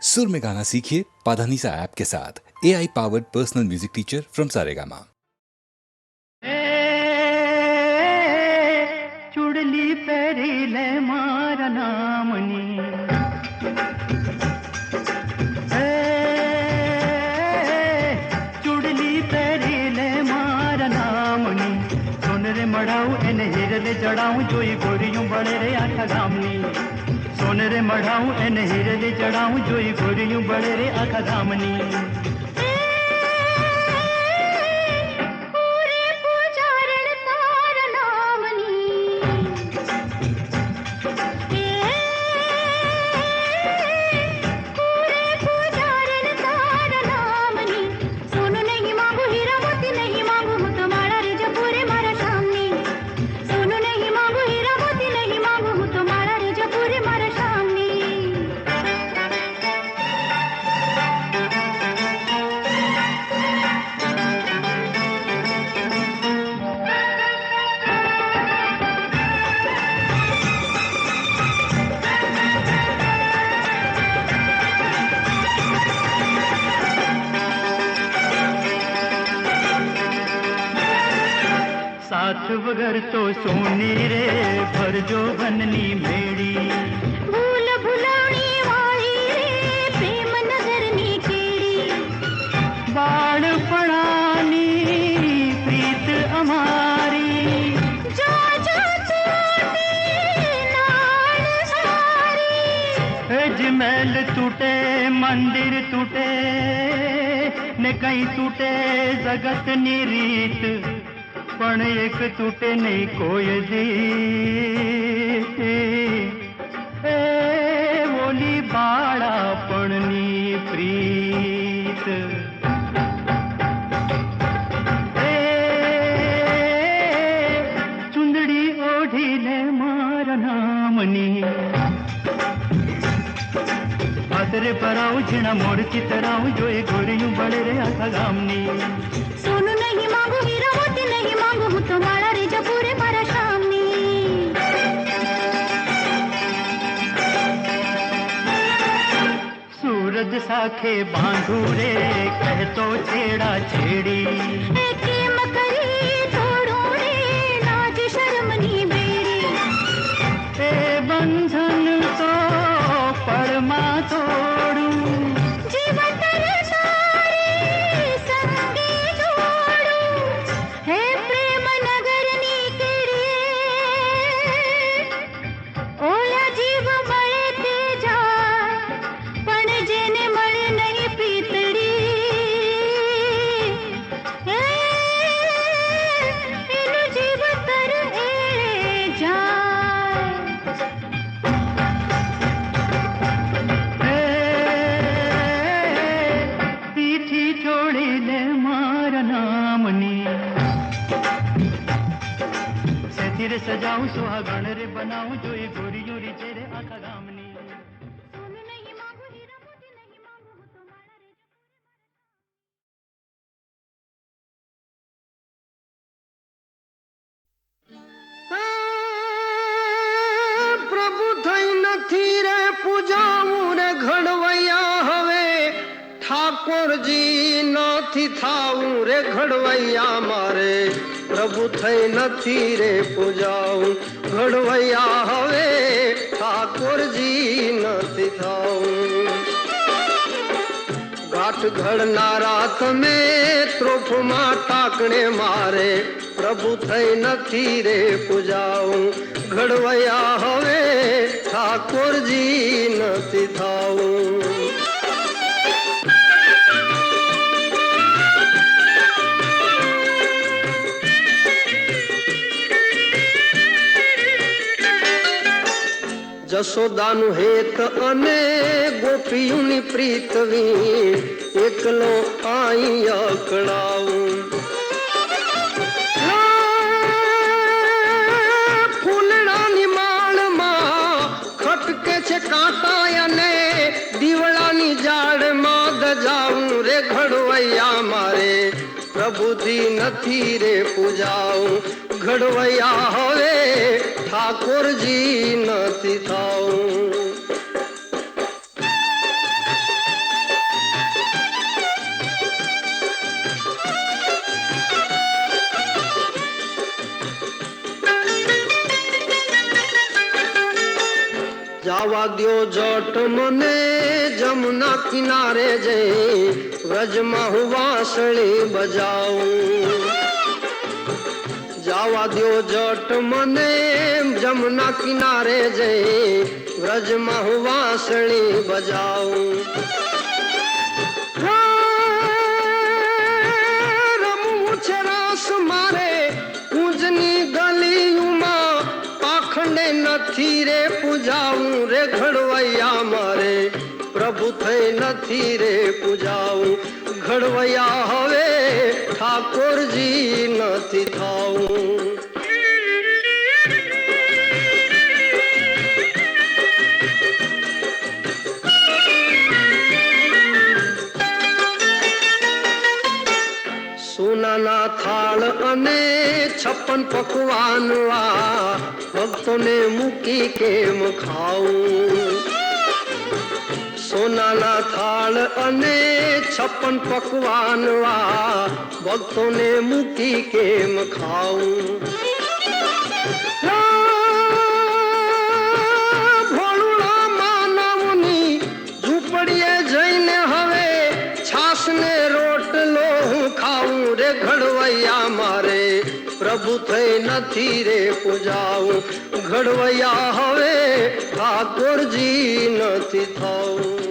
सुर में गाना सीखिए पाधानीसा ऐप के साथ। AI powered personal music teacher from Saregama. चुड़ली पेरीले मारा नामनी चुड़ली पेरीले मारा नामनी सुन रे मढ़ाऊ एने हिरले चढ़ाऊं जोई गोरियों बड़े रे आठा गामनी सुन रे मढ़ाऊ एने हिरले चढ़ाऊं जोई गोरियों बड़े रे आठा गामनी साथ वगर तो सोनी रे भर जो बननी मेड़ी भूल भुलानी वाली रे प्रेम नगरनी केड़ी बाण पड़ानी प्रीत हमारी जो जो टूटी नाल सारी अजमहल टूटे मंदिर टूटे ने कहीं टूटे जगत नी रीत पण एक टूटे नहीं कोई दी बोली बाड़ा पणनी प्रीत चुंदड़ी ओढ़ी ले मारा नामनी आदरे पराऊ झिना मोड़ की तरह जो एक गोरियों बड़े रे आखा गामनी सोनू नहीं मांगू हीरा मोती नहीं मांगू हूँ तो मारा रे जो पूरे मारा शामनी सूरज साखे बांधू रे कह तो छेड़ा छेड़ी मकरी तोड़ू रे नाज शर्मनी बेड़ी बंधन तो परमा तोड़ू जीवन सजाऊं सुहागण रे बनाऊं जो ये गोरियों री चेहरे आखा गामनी सोनू नहीं मांगू हीरा मोती नहीं मांगू हूँ तो मारा रे प्रभु थई નથી રે પૂજાવું રે ઘડવૈયા હવે ઠાકોરજી નથી થાવું રે ઘડવૈયા મારે પ્રભુ થઈ નથી રે પૂજાવું ઘડવૈયા હવે ઠાકોરજી નથી થાવું ઘાટ ઘડનારા તમે ત્રોફમાં ટાકણે મારે પ્રભુ થઈ નથી રે પૂજાવું ઘડવૈયા હવે ઠાકોરજી નથી થાવું જશોદાનું હેત અને ગોપીઓની પ્રીતવી એકલો આઈ અકળાવું ફૂલડાની માળમાં ખટકે છે કાંટા અને દીવડાની ઝાડમાં દજાવું રે ઘડવૈયા મારે પ્રભુજી નથી રે પૂજાવું ઘડવૈયા હવે ઠાકોરજી નથી થાવું जावा द्यो जट मने जमुना किनारे जई व्रजमा हूँ वांसળી बजाऊं जावा द्यो जट मने जमुना किनारे जई व्रजमा हूँ वांसળી बजाऊं रमूं छे रास मारे पूजनी गलियुंમાં પાખંડે નથી રે પૂજાવું રે ઘડવૈયા મારે પ્રભુ થઈ નથી રે પૂજાવું ઘડવૈયા હવે ઠાકોરજી નથી થાવું સોનાના થાળ અને 56 પકવાન વા ભક્તોને મૂકી કેમ ખાવું સોનાના થાળ અને 56 પકવાન વા ભક્તોને મૂકી કેમ ખાવું ભોળુડા માનવની ઝૂંપડીએ જઈને હવે છાસને રોટલો હું ખાવું રે ઘડવૈયા મારે પ્રભુ થઈ નથી રે પૂજાવું ઘડવૈયા હવે ઠાકોરજી નથી થાવું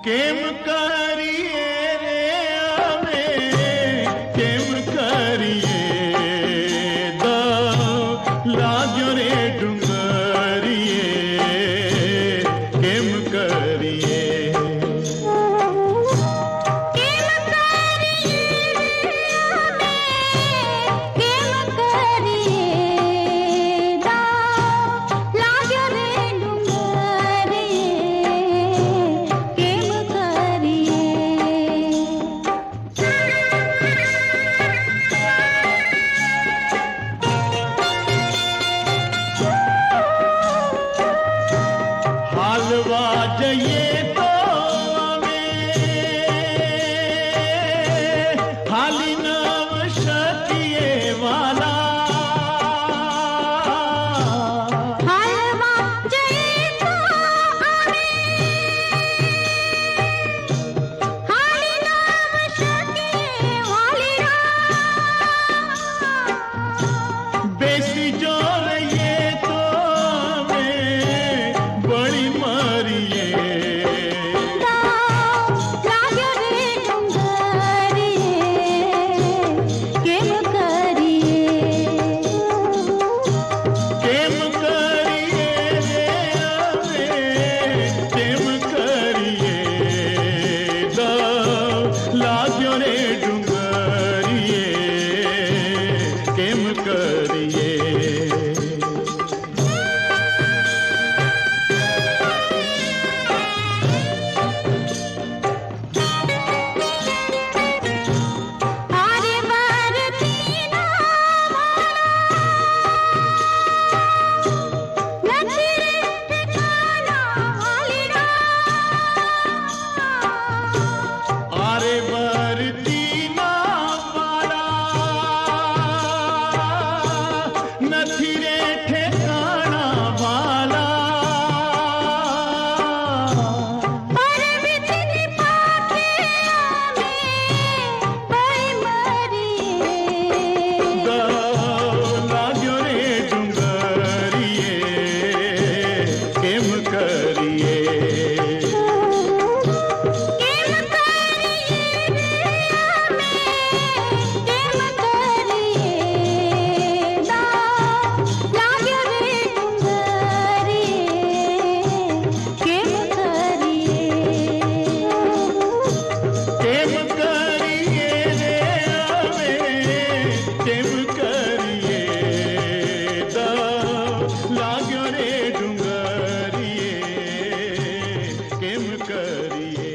કેમ કરીએ રે અમે કેમ કરીએ લાગ્યો રે ડુંગરીએ કેમ કરીએ હાલવા જઈએ તો અમે હાલી નવ શકીએ વાલા બેસી જો રહીએ તો અમે બળી મરીએ કેમ કરીએ રે અમે કેમ કરીએ લાગ્યો રે ડુંગરીએ કેમ કરીએ આરે વરતી ના વાળા નથી રે ઠેકાણા વાલા લાગ્યો રે ડુંગરીએ કેમ કરીએ કેમ કરીએ રે અમે કેમ કરીએ લાગ્યો રે ડુંગરીએ કેમ કરીએ